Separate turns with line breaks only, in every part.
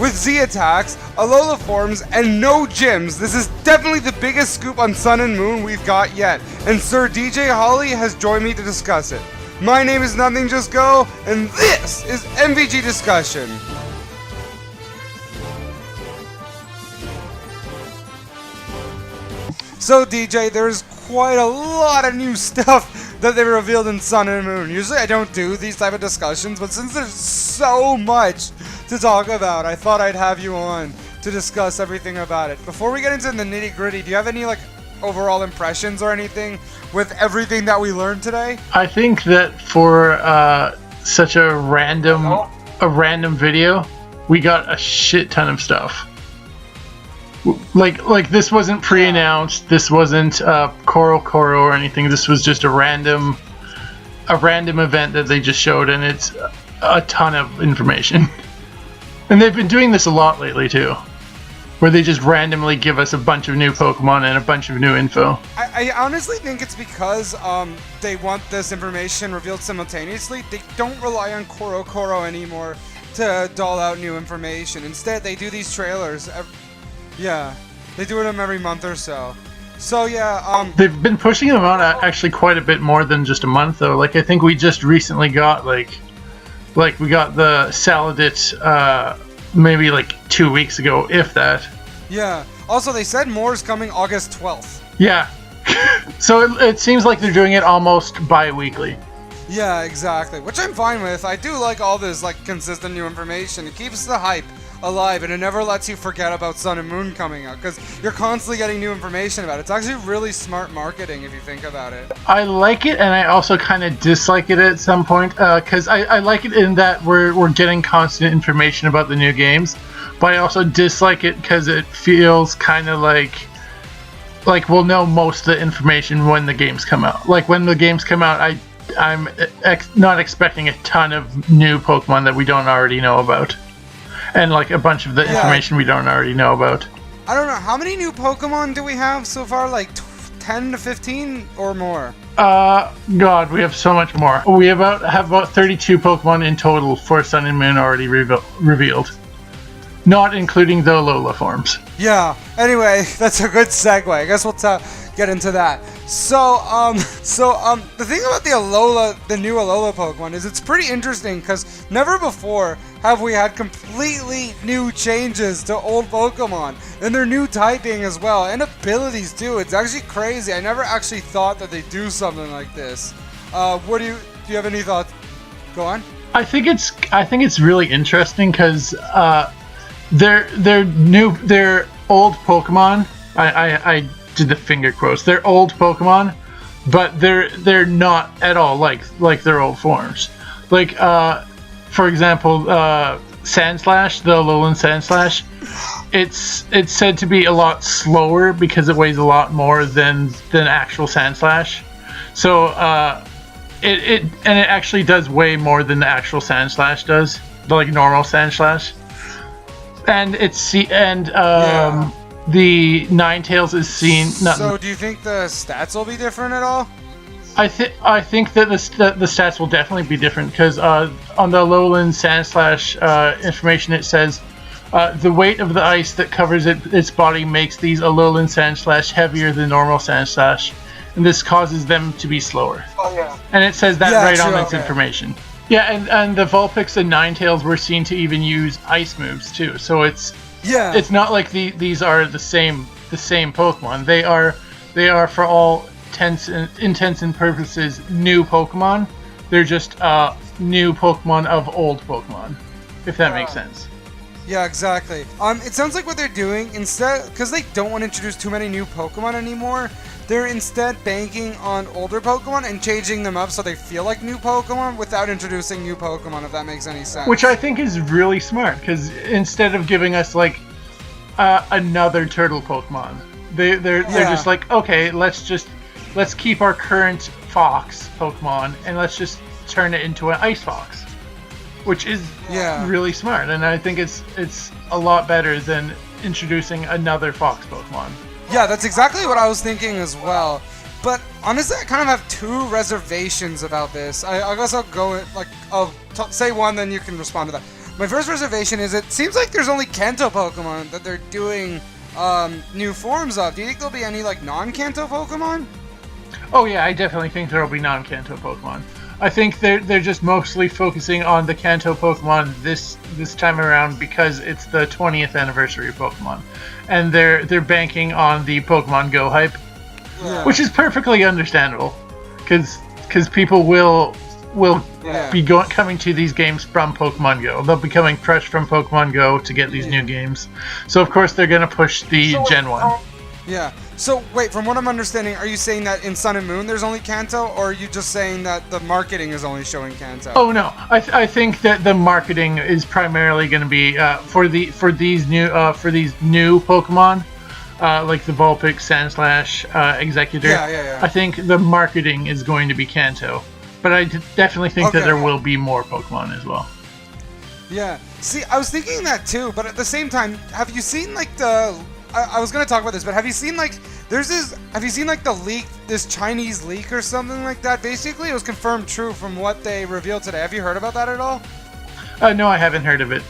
With Z attacks, Alola forms, and no gyms, this is definitely the biggest scoop on Sun and Moon we've got yet, and Sir DJ Holly has joined me to discuss it. My name is Nothing Just Go, and this is NVG Discussion. So DJ, there's quite a lot of new stuff that they revealed in Sun and Moon. Usually I don't do these type of discussions, but since there's so much to talk about, I thought I'd have you on to discuss everything about it. Before we get into the nitty gritty, do you have any overall impressions or anything with everything that we learned today?
I think that for such a random video, we got a shit ton of stuff. Like this wasn't pre-announced. This wasn't Koro or anything. This was just a random event that they just showed, and it's a ton of information. And they've been doing this a lot lately too, where they just randomly give us a bunch of new Pokemon and a bunch of new info.
I honestly think it's because they want this information revealed simultaneously. They don't rely on Koro anymore to dole out new information. Instead, they do these trailers. Yeah, they do them every month or so. So yeah,
they've been pushing them out actually quite a bit more than just a month though. Like I think we just recently got like we got the Saladit maybe like 2 weeks ago, if that.
Yeah. Also, they said more is coming August 12th.
Yeah. So it seems like they're doing it almost bi-weekly.
Yeah, exactly. Which I'm fine with. I do like all this consistent new information. It keeps the hype alive, and it never lets you forget about Sun and Moon coming out, because you're constantly getting new information about it. It's actually really smart marketing if you think about it.
I like it, and I also kind of dislike it at some point, because I like it in that we're getting constant information about the new games, but I also dislike it because it feels kind of like we'll know most of the information when the games come out. Like when the games come out, I'm not expecting a ton of new Pokemon that we don't already know about. And a bunch of the information we don't already know about.
I don't know, how many new Pokemon do we have so far? 10 to 15 or more?
God, we have so much more. We have about 32 Pokemon in total for Sun and Moon already revealed. Not including the Alola forms.
Yeah, anyway, that's a good segue. I guess we'll get into that. So the thing about the new Alola Pokemon is it's pretty interesting because never before have we had completely new changes to old Pokemon, and their new typing as well, and abilities too. It's actually crazy. I never actually thought that they'd do something like this. What do you have any thoughts? Go on.
I think it's really interesting because they're old Pokemon. I did the finger quotes. They're old Pokemon, but they're not at all like their old forms. For example, Sandslash, the Alolan Sandslash, it's said to be a lot slower because it weighs a lot more than actual Sandslash. So it actually does weigh more than the actual Sandslash does, the normal Sandslash. And the Ninetales is seen.
So do you think the stats will be different at all?
I think that the stats will definitely be different because on the Alolan Sandslash information it says the weight of the ice that covers its body makes these Alolan Sandslash heavier than normal Sandslash, and this causes them to be slower.
Oh yeah.
And it says that on its information. Yeah, and the Vulpix and Ninetales were seen to even use ice moves too. So it's not like these are the same Pokemon. They are for all intents and purposes new Pokemon. They're just new Pokemon of old Pokemon, if that makes sense.
Yeah, exactly. It sounds like what they're doing instead, because they don't want to introduce too many new Pokemon anymore, they're instead banking on older Pokemon and changing them up so they feel like new Pokemon without introducing new Pokemon, if that makes any sense.
Which I think is really smart, because instead of giving us another turtle Pokemon, they're just okay, let's keep our current fox Pokemon and let's just turn it into an ice fox, which is really smart, and I think it's a lot better than introducing another fox Pokemon.
Yeah, that's exactly what I was thinking as well. But honestly, I kind of have two reservations about this. I guess I'll go say one, then you can respond to that. my first reservation is it seems like there's only Kanto Pokemon that they're doing new forms of. Do you think there'll be any like non-Kanto Pokemon?
Oh yeah, I definitely think there will be non-Kanto Pokemon. I think they're just mostly focusing on the Kanto Pokemon this time around because it's the 20th anniversary of Pokemon, and they're banking on the Pokemon Go hype, which is perfectly understandable, because people will be coming to these games from Pokemon Go. They'll be coming fresh from Pokemon Go to get these new games, so of course they're gonna push the Gen 1.
Yeah. So, wait, from what I'm understanding, are you saying that in Sun and Moon there's only Kanto, or are you just saying that the marketing is only showing Kanto?
Oh, no. I think that the marketing is primarily going to be for these new Pokemon, like the Vulpix, Sandslash, Executor.
Yeah.
I think the marketing is going to be Kanto. But I definitely think that there will be more Pokemon as well.
Yeah. See, I was thinking that too, but at the same time, have you seen like the... I was gonna talk about this, but have you seen like the leak, this Chinese leak or something like that? Basically, it was confirmed true from what they revealed today. Have you heard about that at all?
No, I haven't heard of it.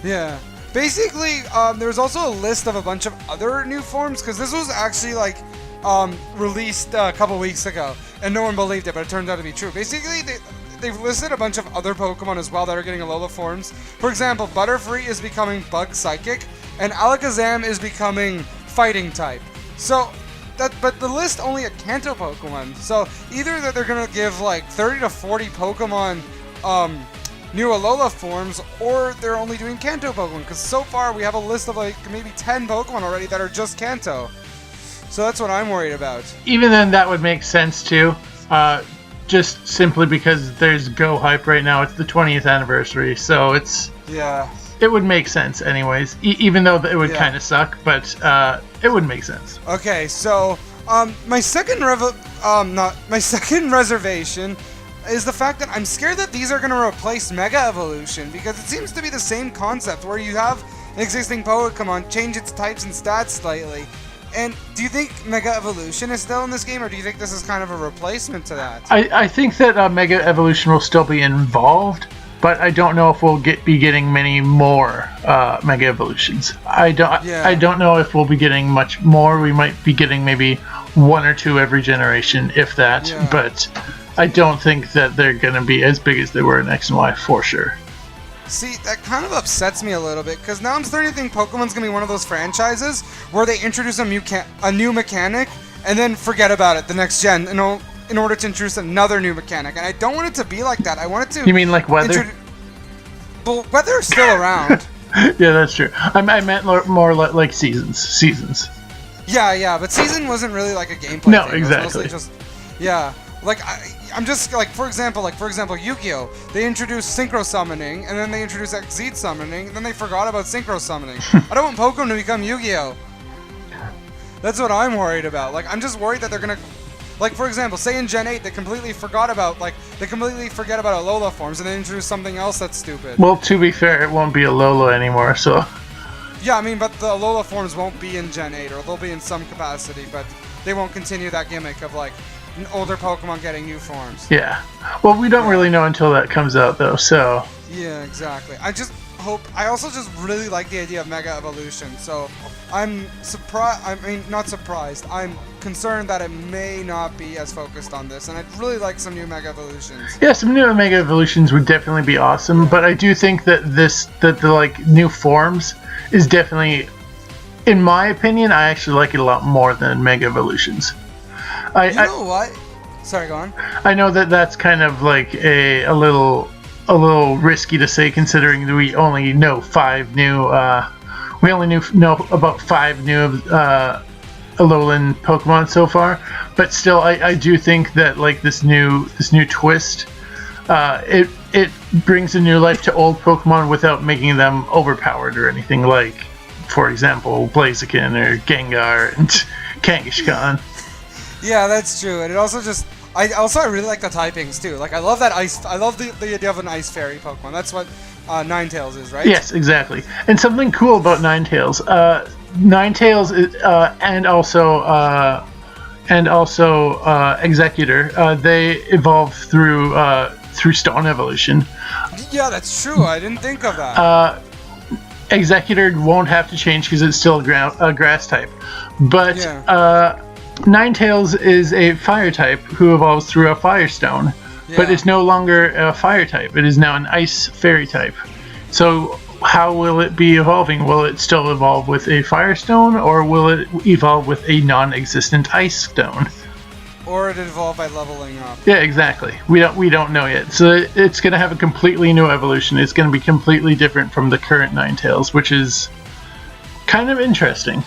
Yeah. Basically, there was also a list of a bunch of other new forms, because this was actually like released a couple weeks ago, and no one believed it, but it turned out to be true. Basically, they've listed a bunch of other Pokemon as well that are getting Alola forms. For example, Butterfree is becoming Bug Psychic, and Alakazam is becoming Fighting type. So, but the list only a Kanto Pokemon. So either that they're gonna give like 30 to 40 Pokemon new Alola forms, or they're only doing Kanto Pokemon. Because so far we have a list of like maybe 10 Pokemon already that are just Kanto. So that's what I'm worried about.
Even then, that would make sense too. Just simply because there's Go hype right now. It's the 20th anniversary, so it's...
Yeah.
It would make sense anyways, even though it would kind of suck, but it would make sense.
Okay, so my second reservation is the fact that I'm scared that these are going to replace Mega Evolution, because it seems to be the same concept where you have an existing Pokemon, change its types and stats slightly. And do you think Mega Evolution is still in this game, or do you think this is kind of a replacement to that?
I think that Mega Evolution will still be involved, but I don't know if we'll be getting many more Mega Evolutions. I don't know if we'll be getting much more. We might be getting maybe 1 or 2 every generation, if that. Yeah. But I don't think that they're going to be as big as they were in X and Y for sure.
See, that kind of upsets me a little bit, because now I'm starting to think Pokemon's going to be one of those franchises where they introduce a new mechanic and then forget about it the next gen in order to introduce another new mechanic. And I don't want it to be like that. I want it to...
You mean like Weather?
Well, Weather's still around.
Yeah, that's true. I meant more like Seasons.
Yeah, but Season wasn't really like a gameplay
No,
thing.
exactly.
It was mostly just... Yeah. Like, I'm just, like, for example, Yu-Gi-Oh! They introduced Synchro Summoning, and then they introduced Exceed Summoning, and then they forgot about Synchro Summoning. I don't want Pokemon to become Yu-Gi-Oh! That's what I'm worried about. Like, I'm just worried that they're gonna... Like, for example, say in Gen 8, they completely forget about Alola forms, and they introduce something else that's stupid.
Well, to be fair, it won't be Alola anymore, so...
Yeah, I mean, but the Alola forms won't be in Gen 8, or they'll be in some capacity, but they won't continue that gimmick of, like, older Pokemon getting new forms.
Yeah. Well, we don't really know until that comes out, though, so...
Yeah, exactly. I also just really like the idea of Mega Evolution, so I'm not surprised. I'm concerned that it may not be as focused on this, and I'd really like some new Mega Evolutions.
Yeah, some new Mega Evolutions would definitely be awesome, but I do think that the like new forms is definitely, in my opinion, I actually like it a lot more than Mega Evolutions.
You know what? Sorry, go on.
I know that that's kind of like a little risky to say, considering that we only know 5 new. We only know about 5 new Alolan Pokemon so far, but still, I do think that like this new twist, it brings a new life to old Pokemon without making them overpowered or anything. Like, for example, Blaziken or Gengar and Kangaskhan.
Yeah, that's true, and it also just... I really like the typings too. Like, I love that ice... I love the idea of an Ice Fairy Pokemon. That's what Ninetales is, right?
Yes, exactly. And something cool about Ninetales. Ninetales is, and also Executor. They evolve through Stone Evolution.
Yeah, that's true. I didn't think of that.
Executor won't have to change because it's still a grass type. But
Yeah.
Ninetales is a fire type who evolves through a Firestone. But
Yeah.
it's no longer a fire type. It is now an ice fairy type. So how will it be evolving? Will it still evolve with a Firestone, or will it evolve with a non-existent ice stone?
Or it evolved by leveling up.
Yeah, exactly. We don't know yet. So it's going to have a completely new evolution. It's going to be completely different from the current Ninetales, which is kind of interesting.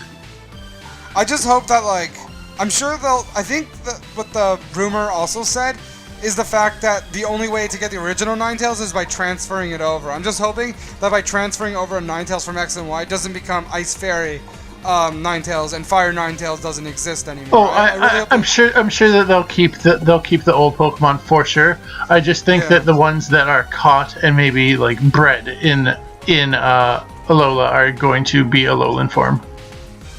I just hope that, like, I'm sure they'll. I think that what the rumor also said is the fact that the only way to get the original Ninetales is by transferring it over. I'm just hoping that by transferring over a Ninetales from X and Y, it doesn't become Ice Fairy Ninetales and Fire Ninetales doesn't exist anymore.
Oh,
I'm
I'm sure that they'll keep the old Pokemon for sure. I just think that the ones that are caught and maybe like bred in Alola are going to be Alolan form.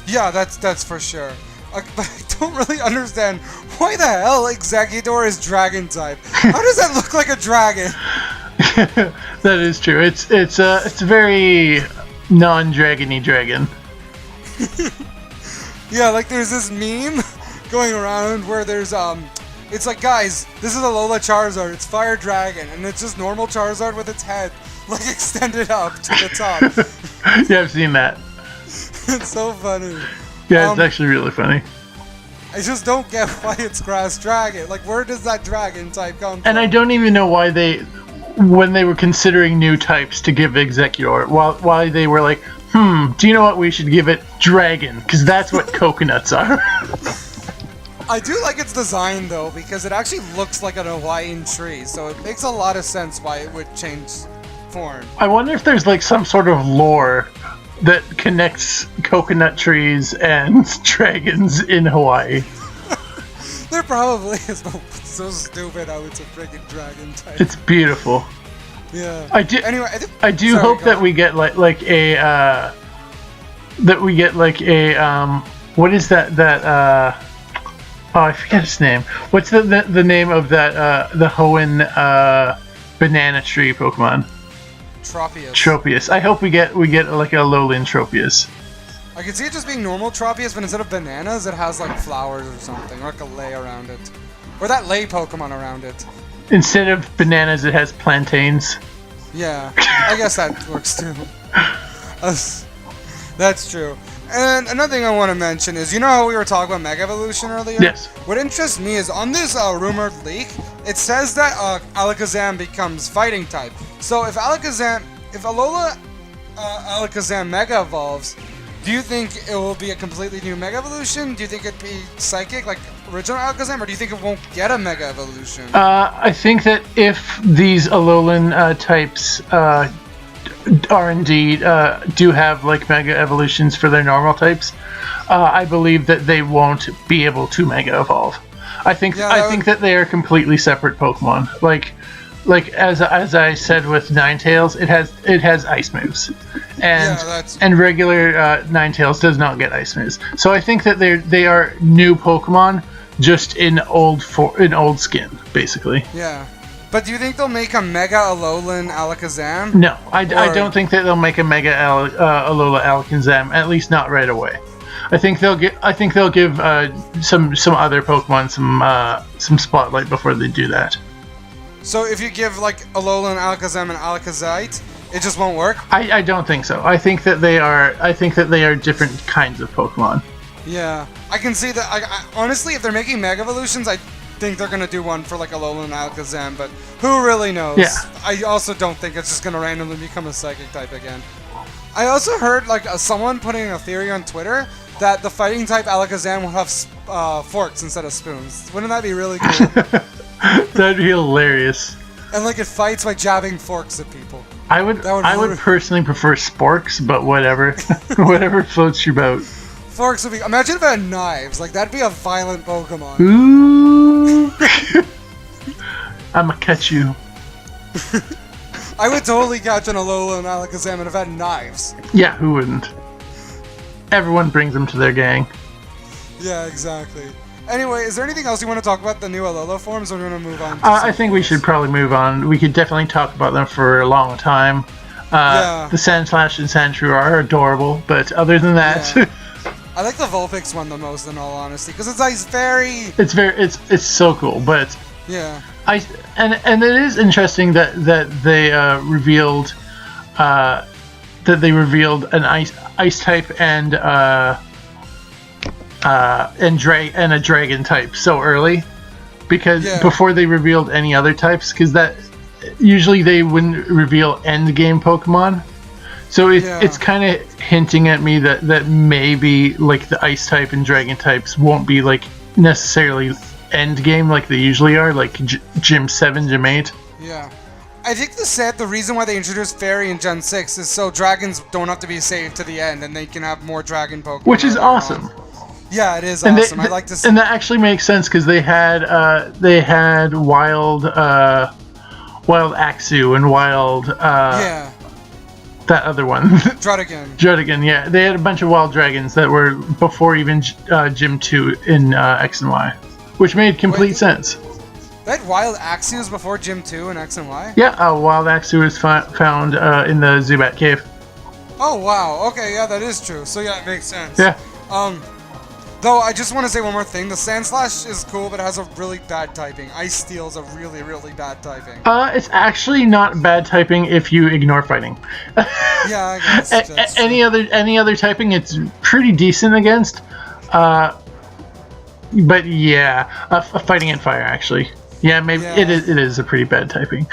Yeah, that's for sure. But I don't really understand why the hell Executor is Dragon type. How does that look like a dragon?
That is true. It's a very non-dragony dragon.
Yeah, like there's this meme going around where there's it's like, guys, this is Alola Charizard. It's Fire Dragon, and it's just normal Charizard with its head like extended up to the top.
Yeah, I've seen that.
It's so funny.
Yeah, it's actually really funny.
I just don't get why it's Grass Dragon. Like, where does that dragon type come from?
And I don't even know why when they were considering new types to give Executor, why they were like, do you know what, we should give it Dragon, because that's what coconuts are.
I do like its design, though, because it actually looks like an Hawaiian tree, so it makes a lot of sense why it would change form.
I wonder if there's like some sort of lore that connects coconut trees and dragons in Hawaii.
There probably is, but it's so stupid how it's a freaking dragon type.
It's beautiful.
Yeah.
I do.
Anyway,
I do hope that we get like a what is that oh, I forget its name. What's the name of that the Hoenn banana tree Pokemon? Tropius. I hope we get like a Alolan Tropius.
I can see it just being normal Tropius, but instead of bananas, it has like flowers or something, or like a lei around it. Or that lei Pokemon around it.
Instead of bananas, it has plantains.
Yeah, I guess that works too. That's true. And another thing I want to mention is, you know how we were talking about Mega Evolution earlier?
Yes.
What interests me is on this rumored leak, it says that Alakazam becomes fighting type. So if Alola Alakazam Mega evolves, do you think it will be a completely new Mega Evolution? Do you think it'd be Psychic like original Alakazam, or do you think it won't get a Mega Evolution?
I think that if these Alolan types R&D do have like Mega Evolutions for their normal types, I believe that they won't be able to Mega Evolve. I think that they are completely separate Pokemon. Like as I said with Ninetales, it has ice moves, and regular Ninetales does not get ice moves. So I think that they are new Pokemon, just in old skin, basically.
Yeah. But do you think they'll make a Mega Alolan Alakazam?
No, I don't think that they'll make a Mega Alola Alakazam. At least not right away. I think they'll give some other Pokemon some spotlight before they do that.
So if you give like Alolan Alakazam and Alakazite, it just won't work?
I don't think so. I think that they are different kinds of Pokemon.
Yeah, I can see that. I honestly, if they're making Mega Evolutions, I think they're gonna do one for like Alolan and Alakazam, but who really knows?
Yeah.
I also don't think it's just gonna randomly become a Psychic type again. I also heard like someone putting a theory on Twitter that the fighting type Alakazam will have forks instead of spoons. Wouldn't that be really cool?
That'd be hilarious.
And like it fights by jabbing forks at people.
I would personally prefer sporks, but whatever. Whatever floats your boat.
Forks would be. Imagine if it had knives. Like that'd be a violent Pokemon.
Ooh. I'ma catch you.
I would totally catch an Alola and Alakazam if it had knives.
Yeah, who wouldn't? Everyone brings them to their gang.
Yeah, exactly. Anyway, is there anything else you want to talk about the new Alola forms, or do you want to move on?
I think we should probably move on. We could definitely talk about them for a long time. The Sandslash and Sandshrew are adorable, but other than that,
I like the Vulpix one the most, in all honesty, because it's like very.
It's so cool, but
yeah.
And it is interesting that they revealed an ice type and a dragon type so early, because before they revealed any other types, because that usually they wouldn't reveal end game Pokemon. So it's kind of hinting at me that maybe like the ice type and dragon types won't be like necessarily end game like they usually are, like Gym 7, Gym 8.
Yeah. I think the reason why they introduced Fairy in Gen 6 is so dragons don't have to be saved to the end and they can have more dragon Pokemon.
Which is awesome.
Yeah, it is awesome. I like to see.
And that actually makes sense because they had wild Axew and wild that other one. Druddigon, yeah. They had a bunch of wild dragons that were before even Gym 2 in X and Y, which made complete sense.
They had wild Axews before Gym 2 in X and Y?
Yeah, wild Axew was found in the Zubat Cave.
Oh, wow. Okay, yeah, that is true. So, yeah, it makes sense.
Yeah.
Though, I just want to say one more thing. The Sandslash is cool, but it has a really bad typing. Ice Steel is a really, really bad typing.
It's actually not bad typing if you ignore fighting.
Yeah, I guess.
Any other typing, it's pretty decent against. But yeah, fighting and fire actually. Yeah, maybe it is a pretty bad typing.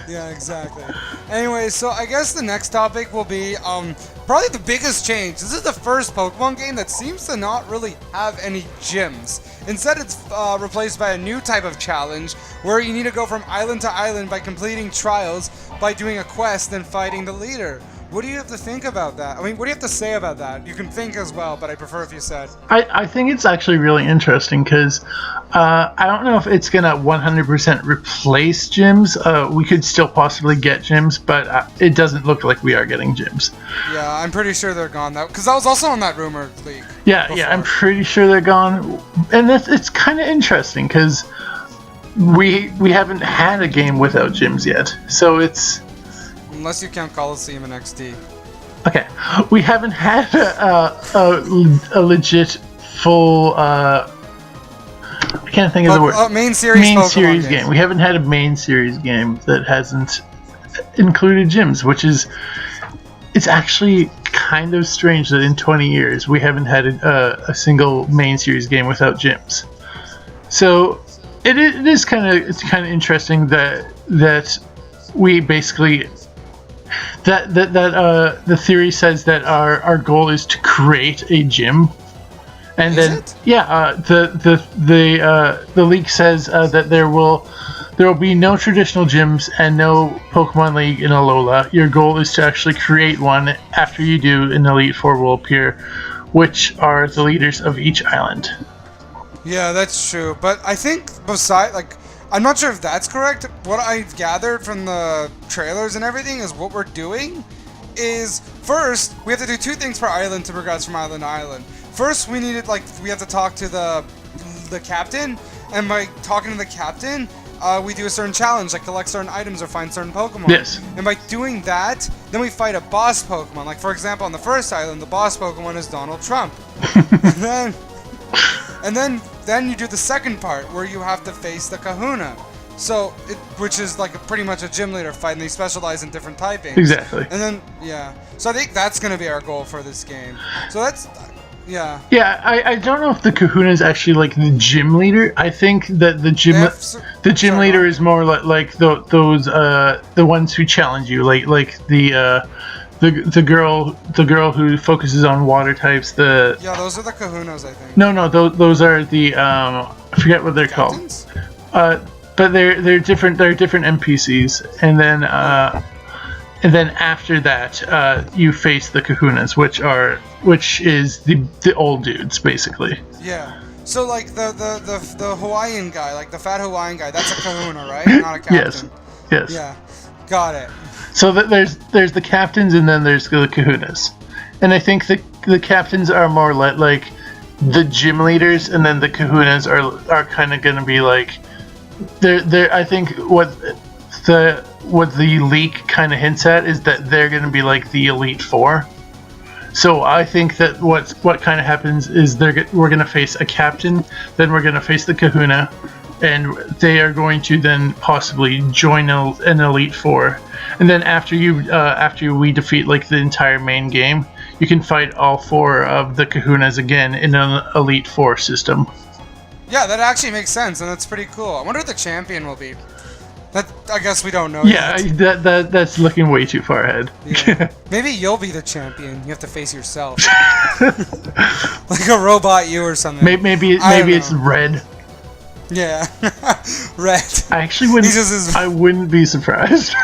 Yeah, exactly. Anyway, so I guess the next topic will be probably the biggest change. This is the first Pokemon game that seems to not really have any gyms. Instead, it's replaced by a new type of challenge where you need to go from island to island by completing trials, by doing a quest and fighting the leader. What do you have to think about that? I mean, what do you have to say about that? You can think as well, but I prefer if you said.
I think it's actually really interesting because I don't know if it's going to 100% replace gyms. We could still possibly get gyms, but it doesn't look like we are getting gyms.
Yeah, I'm pretty sure they're gone, because that was also on that rumor leak.
Yeah, I'm pretty sure they're gone. And it's kind of interesting because we haven't had a game without gyms yet. So it's...
Unless you count Coliseum and XD.
Okay, we haven't had a legit full. I can't think of the word.
Main series
game. We haven't had a main series game that hasn't included gyms, which is. It's actually kind of strange that in 20 years we haven't had a single main series game without gyms. So it is kind of interesting that we basically. That the theory says that our goal is to create a gym, and the leak says that there will be no traditional gyms and no Pokemon League in Alola. Your goal is to actually create one. After you do, an Elite Four will appear, which are the leaders of each island.
Yeah, that's true. But I think I'm not sure if that's correct. What I've gathered from the trailers and everything is what we're doing is, first, we have to do two things per island to progress from island to island. First, we have to talk to the captain, and by talking to the captain, we do a certain challenge, like collect certain items or find certain Pokemon.
Yes.
And by doing that, then we fight a boss Pokemon. Like, for example, on the first island, the boss Pokemon is Donald Trump. And then you do the second part where you have to face the Kahuna. So, which is like pretty much a gym leader fight, and they specialize in different typings.
Exactly.
And then, so I think that's going to be our goal for this game. So that's, yeah.
Yeah, I don't know if the Kahuna is actually like the gym leader. I think that the gym leader is more like those the ones who challenge you, like the girl who focuses on water types. Those
are the Kahunas, I think.
No, those are the I forget what they're Captains? Called. But they're different. They're different NPCs, and then after that, you face the Kahunas, which is the old dudes basically.
Yeah. So like the Hawaiian guy, like the fat Hawaiian guy, that's a Kahuna, right? Not a captain.
Yes.
Yeah. Got it.
So there's the captains and then there's the Kahunas, and I think the captains are more like the gym leaders and then the Kahunas are kind of going to be like they're I think what the leak kind of hints at is that they're going to be like the Elite Four. So I think that what kind of happens is we're going to face a captain, then we're going to face the Kahuna, and they are going to then possibly join an Elite Four, and then after we defeat like the entire main game, you can fight all 4 of the Kahunas again in an Elite Four system.
Yeah, that actually makes sense, and that's pretty cool. I wonder what the champion will be. That I guess we don't know
Yeah,
yet.
that's looking way too far ahead.
Yeah. Maybe you'll be the champion. You have to face yourself. Like a robot you or something.
Maybe it's Red.
Yeah. Red.
I actually wouldn't be surprised.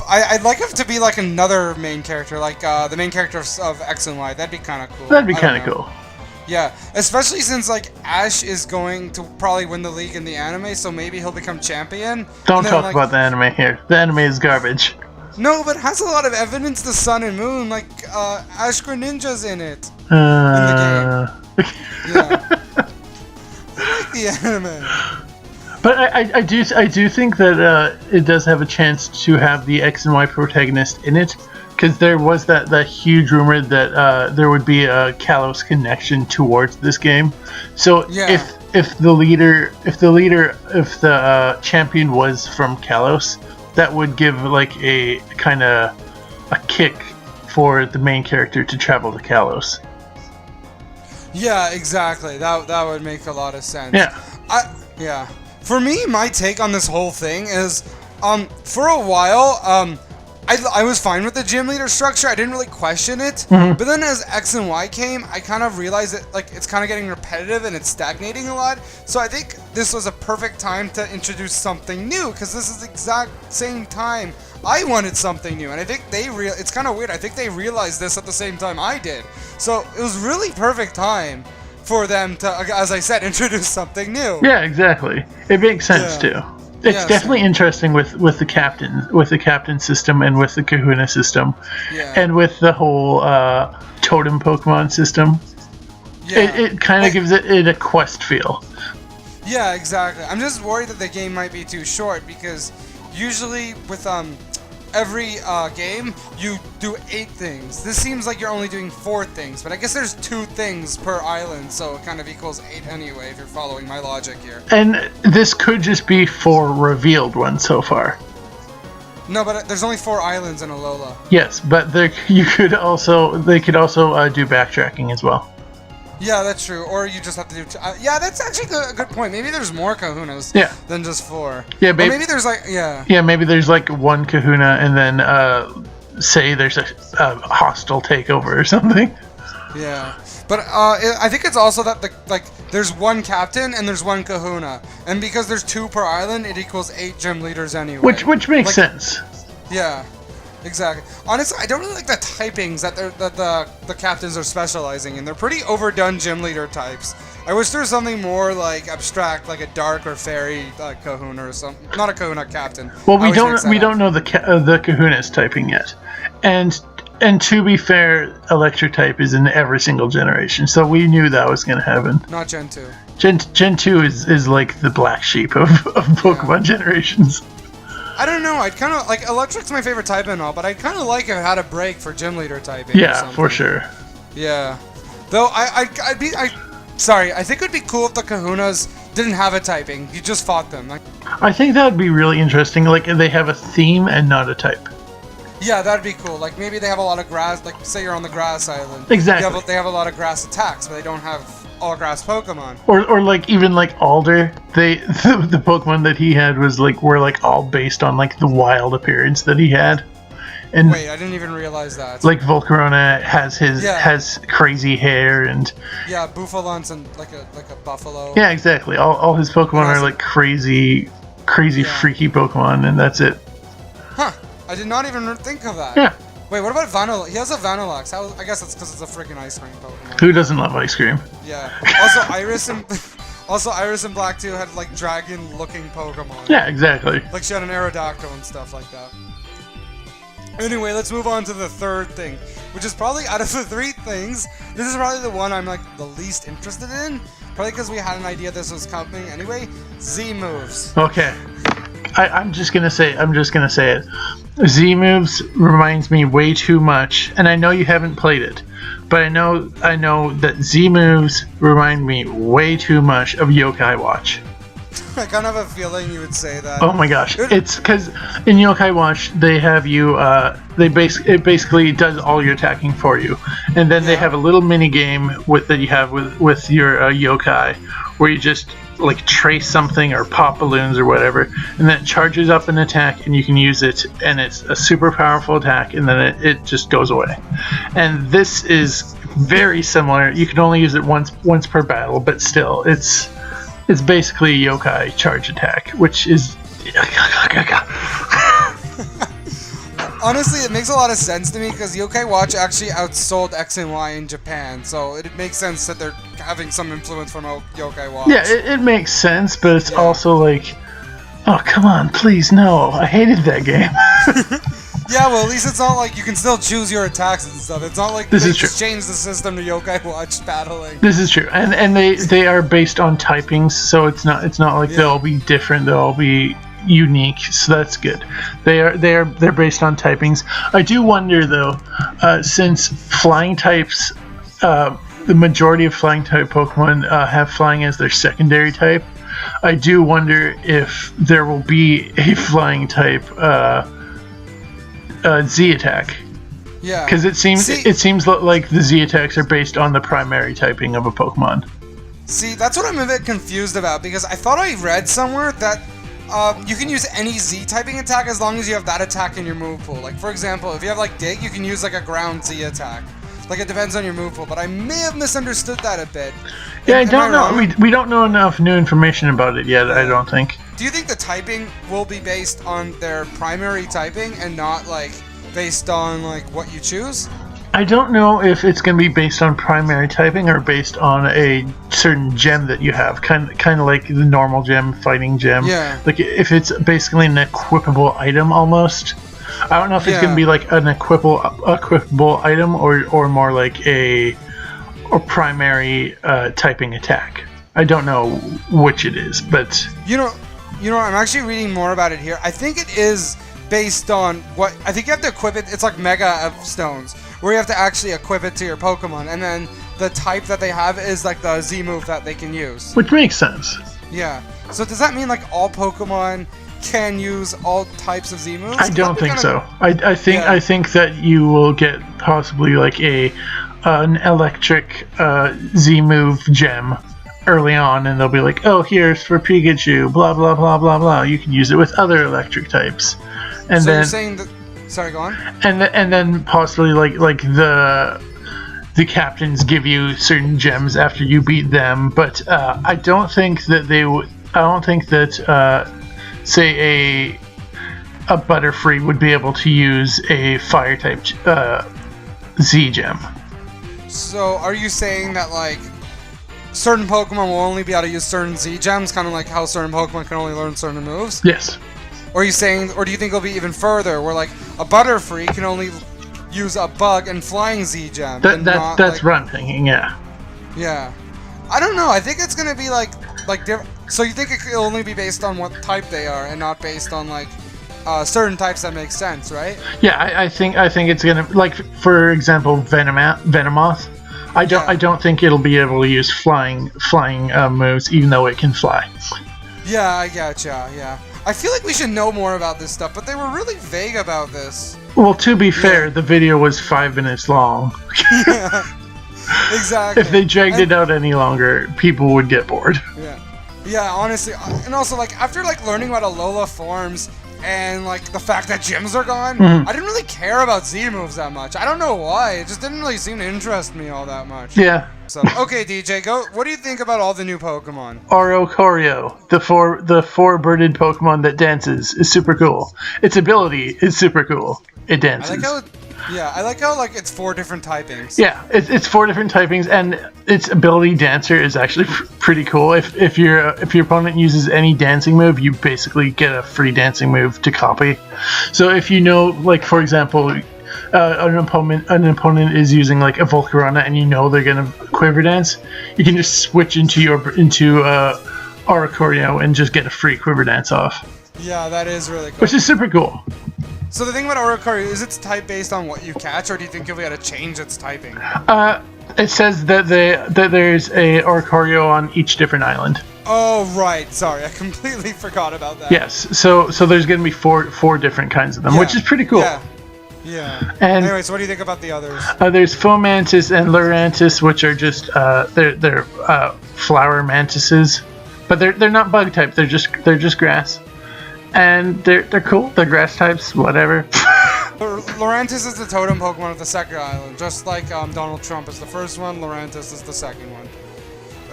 I'd like him to be like another main character, like the main character of X and Y. That'd be kind of cool.
That'd be kind of cool.
Yeah, especially since like Ash is going to probably win the league in the anime, so maybe he'll become champion.
Don't talk about the anime here. The anime is garbage.
No, but it has a lot of evidence to Sun and Moon, like Ash Greninja's in it.
In
the game. Yeah. I like the anime.
But I do think that it does have a chance to have the X and Y protagonist in it, because there was that huge rumor that there would be a Kalos connection towards this game. So
yeah.
if the champion was from Kalos, that would give like a kind of a kick for the main character to travel to Kalos.
Yeah, exactly. That would make a lot of sense.
Yeah.
For me, my take on this whole thing is, for a while, I was fine with the gym leader structure. I didn't really question it.
Mm-hmm.
But then as X and Y came, I kind of realized that like it's kind of getting repetitive and it's stagnating a lot. So I think this was a perfect time to introduce something new, because this is the exact same time I wanted something new. And I think it's kind of weird. I think they realized this at the same time I did. So it was really perfect time for them to, as I said, introduce something new.
Yeah, exactly. It makes sense too. It's definitely interesting with the captain system and with the Kahuna system, and with the whole totem Pokemon system. Yeah. It kind of gives it a quest feel.
Yeah, exactly. I'm just worried that the game might be too short, because usually with every game you do 8 things. This seems like you're only doing 4 things, but I guess there's 2 things per island, so it kind of equals 8 anyway, if you're following my logic here.
And this could just be 4 revealed ones so far.
No, but there's only 4 islands in Alola.
Yes, but they could also do backtracking as well.
Yeah, that's true. Or you just have to do... yeah, that's actually a good point. Maybe there's more Kahunas than just 4.
Yeah,
maybe there's like...
Yeah, maybe there's like 1 Kahuna and then say there's a hostile takeover or something.
Yeah. But I think it's also that there's 1 captain and there's 1 Kahuna. And because there's 2 per island, it equals 8 gym leaders anyway.
Which makes sense.
Yeah. Exactly. Honestly, I don't really like the typings that the captains are specializing in. They're pretty overdone gym leader types. I wish there was something more like abstract, like a dark or fairy Kahuna or something. Not a Kahuna captain.
Well, we don't know the Kahuna's typing yet, and to be fair, electric type is in every single generation, so we knew that was going to happen.
Not Gen 2.
Gen 2 is like the black sheep of Pokemon generations.
I don't know. I'd kind of like electric's my favorite type and all, but I'd kind of like if it had a break for gym leader typing.
Yeah, for sure.
Yeah, though I think it'd be cool if the Kahunas didn't have a typing. You just fought them.
I think that would be really interesting. Like if they have a theme and not a type.
Yeah, that'd be cool. Like maybe they have a lot of grass. Like say you're on the grass island.
Exactly.
They have a lot of grass attacks, but they don't have all grass Pokemon.
Or like even like Alder, the Pokemon that he had were like all based on like the wild appearance that he had. And
wait, I didn't even realize that.
Like Volcarona has crazy hair and
Buffalan's and like a buffalo.
Yeah, exactly. All his Pokemon are like crazy freaky Pokemon, and that's it.
Huh. I did not even think of that.
Yeah.
Wait, what about Vanilla? He has a Vanilluxe. I guess that's because it's a freaking ice cream Pokemon.
Who doesn't love ice cream?
Yeah. Also, Iris and Black 2 had like dragon-looking Pokemon.
Yeah, exactly.
Like she had an Aerodactyl and stuff like that. Anyway, let's move on to the third thing, which is probably out of the three things, this is probably the one I'm like the least interested in. Probably because we had an idea this was coming anyway. Z moves.
Okay. I'm just gonna say it. Z moves reminds me way too much, and I know you haven't played it, but I know that Z moves remind me way too much of Yokai Watch.
I kind of have a feeling you would say that.
Oh my gosh! It's because in Yokai Watch they have you. It basically does all your attacking for you, and then they have a little mini game that you have with your yokai, where you just like trace something or pop balloons or whatever, and then it charges up an attack, and you can use it, and it's a super powerful attack, and then it just goes away. And this is very similar. You can only use it once per battle, but still, it's basically a yokai charge attack, which is.
Honestly, it makes a lot of sense to me because Yokai Watch actually outsold X and Y in Japan, so it makes sense that they're having some influence from Yokai Watch.
Yeah, it makes sense, but it's also like, oh, come on, please, no. I hated that game.
Yeah, well, at least it's not like you can still choose your attacks and stuff. It's not like they just changed the system to Yokai Watch battling.
This is true, and they are based on typings, so it's not like they'll all be different. They'll all be unique, so that's good. They're based on typings. I do wonder though, since flying types, the majority of flying type Pokemon have flying as their secondary type. I do wonder if there will be a flying type Z attack.
Yeah.
Because it seems like the Z attacks are based on the primary typing of a Pokemon.
See, that's what I'm a bit confused about, because I thought I read somewhere that you can use any Z typing attack as long as you have that attack in your move pool. Like, for example, if you have like Dig, you can use like a ground Z attack. Like, it depends on your move pool, but I may have misunderstood that a bit.
Yeah, I don't know. We don't know enough new information about it yet, I don't think.
Do you think the typing will be based on their primary typing and not like based on like what you choose?
I don't know if it's going to be based on primary typing or based on a certain gem that you have, kind of like the normal gem, fighting gem. Yeah. Like if it's basically an equipable item almost. I don't know if it's going to be like an equipable item or more like a primary typing attack. I don't know which it is, but
you know, I'm actually reading more about it here. I think it is based on what I think you have to equip it. It's like Mega Stones, where you have to actually equip it to your Pokemon, and then the type that they have is like the Z move that they can use.
Which makes sense.
Yeah. So does that mean like all Pokemon can use all types of Z moves?
I don't think so. I think that you will get possibly like an electric Z move gem early on, and they'll be like, oh, here's for Pikachu, blah blah blah blah blah. You can use it with other electric types. And
so
then,
you're saying that? Sorry, go on.
And then possibly like the captains give you certain gems after you beat them, but I don't think that they would. I don't think that say a Butterfree would be able to use a fire type Z gem.
So are you saying that like certain Pokemon will only be able to use certain Z gems, kind of like how certain Pokemon can only learn certain moves?
Yes.
Or are you saying, or do you think it'll be even further, where like a Butterfree can only use a Bug and Flying Z gem?
That's what I'm thinking. Yeah.
Yeah. I don't know. I think it's gonna be like different. So you think it could only be based on what type they are, and not based on like certain types that make sense, right?
Yeah, I think it's gonna, like, for example, Venomoth. I don't think it'll be able to use flying moves, even though it can fly.
Yeah, I gotcha. Yeah. I feel like we should know more about this stuff, but they were really vague about this.
Well, to be fair, the video was 5 minutes long.
Yeah, exactly.
If they dragged it out any longer, people would get bored.
Yeah, honestly. And also, like, after like learning about Alola forms and like the fact that gyms are gone, I didn't really care about Z moves that much. I don't know why. It just didn't really seem to interest me all that much.
Yeah.
So, okay, DJ, go. What do you think about all the new Pokemon?
Orokoryo, the four-birded Pokemon that dances, is super cool. Its ability is super cool. It dances.
Yeah, I like how like it's 4 different typings.
Yeah, it's 4 different typings, and its ability Dancer is actually pretty cool. If your opponent uses any dancing move, you basically get a free dancing move to copy. So if you know, like for example, an opponent is using like a Volcarona, and you know they're gonna Quiver Dance, you can just switch into Oricorio and just get a free Quiver Dance off.
Yeah, that is really cool.
Which is super cool.
So the thing about Oricorio, is its type based on what you catch, or do you think you'll be able to change its typing?
It says that there's a Oricorio on each different island.
Oh, right. Sorry, I completely forgot about that.
Yes, so there's going to be four different kinds of them, which is pretty cool.
Yeah.
And
anyways, what do you think about the others?
There's Fomantis and Lurantis, which are just they're flower mantises, but they're not bug type. They're just grass. And they're cool. They're grass types, whatever.
Lurantis is the totem Pokemon of the second island, just like Donald Trump is the first one. Lurantis is the second one.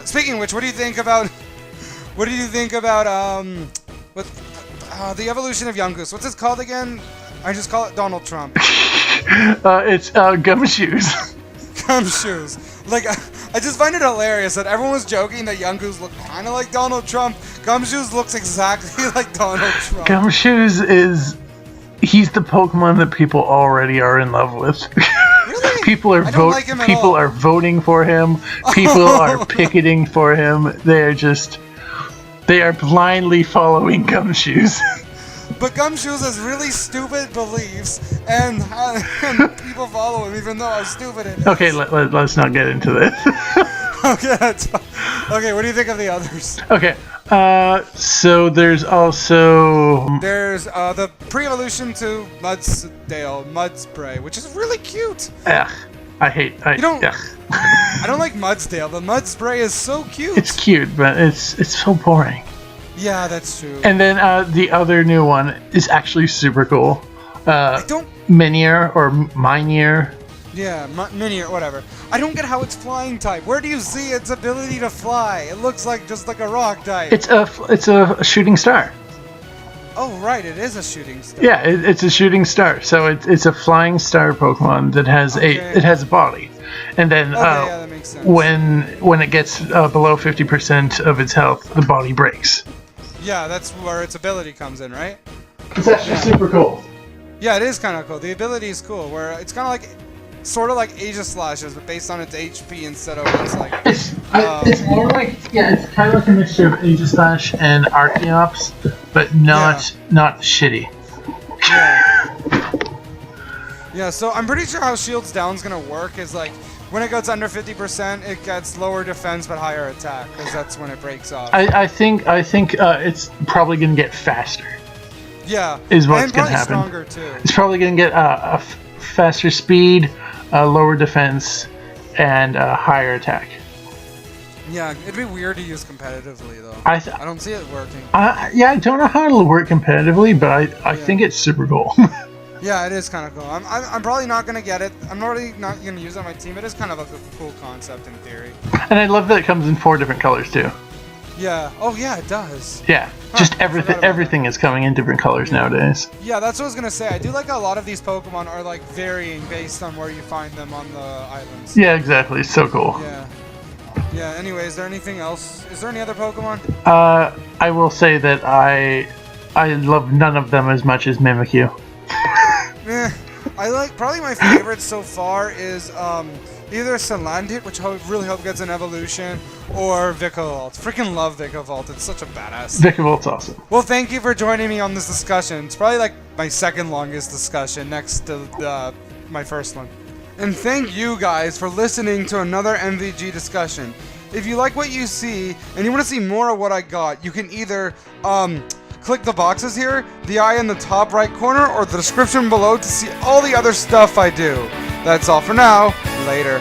Speaking of which, what do you think about the evolution of Yungoos? What's it called again? I just call it Donald Trump.
It's Gumshoes.
Gumshoes. Like, I just find it hilarious that everyone was joking that Yungoos look kind of like Donald Trump. Gumshoes looks exactly like Donald Trump.
Gumshoes he's the Pokemon that people already are in love with.
Really?
People are are voting for him. People are picketing for him. They are blindly following Gumshoes.
But Gumshoes has really stupid beliefs, and people follow him even though how stupid it is.
Okay, let's not get into this.
Okay, that's fine. Okay, what do you think of the others?
Okay, so there's also...
There's the pre-evolution to Mudspray, which is really cute.
Ugh, I don't
like Mudsdale, but Mudspray is so cute.
It's cute, but it's so boring.
Yeah, that's true.
And then the other new one is actually super cool. Minior or Minior.
Yeah, Minior, whatever. I don't get how it's flying type. Where do you see its ability to fly? It looks like just like a rock type.
It's a shooting star.
Oh right, it is a shooting star.
Yeah, it's a shooting star. So it's a flying star Pokemon that has it has a body, and then
yeah, that makes sense.
when it gets below 50% of its health, the body breaks.
Yeah, that's where its ability comes in, right?
It's actually super cool.
Yeah, it is kind of cool. The ability is cool, where it's kind of like, sort of like Aegislashes, but based on its HP instead of its like.
It's more like it's kind of like a mixture of Aegislash and Archeops, but not shitty.
Yeah. Yeah. So I'm pretty sure how Shields Down's gonna work is like, when it goes under 50%, it gets lower defense but higher attack, because that's when it breaks off.
I think it's probably gonna get faster.
Yeah,
is what's gonna happen.
Stronger too.
It's probably gonna get a faster speed, lower defense, and higher attack.
Yeah, it'd be weird to use competitively though. I don't see it working.
Yeah, I don't know how it'll work competitively, but I think it's super cool.
Yeah, it is kind of cool. I'm probably not gonna get it. I'm already not gonna use it on my team. It is kind of a cool concept in theory.
And I love that it comes in 4 different colors too.
Yeah. Oh yeah, it does.
Yeah. Just everything is coming in different colors nowadays.
Yeah, that's what I was gonna say. I do like a lot of these Pokemon are like varying based on where you find them on the islands.
Yeah, exactly. It's so cool.
Yeah. Yeah. Anyway, is there anything else? Is there any other Pokemon?
I will say that I love none of them as much as Mimikyu.
I like, probably my favorite so far is either Salandit, which I really hope gets an evolution, or Vikavolt. Freaking love Vikavolt. It's such a badass.
Vikavolt's awesome.
Well, thank you for joining me on this discussion. It's probably like my second longest discussion next to my first one. And thank you guys for listening to another NVG discussion. If you like what you see and you want to see more of what I got, you can either click the boxes here, the eye in the top right corner, or the description below to see all the other stuff I do. That's all for now. Later.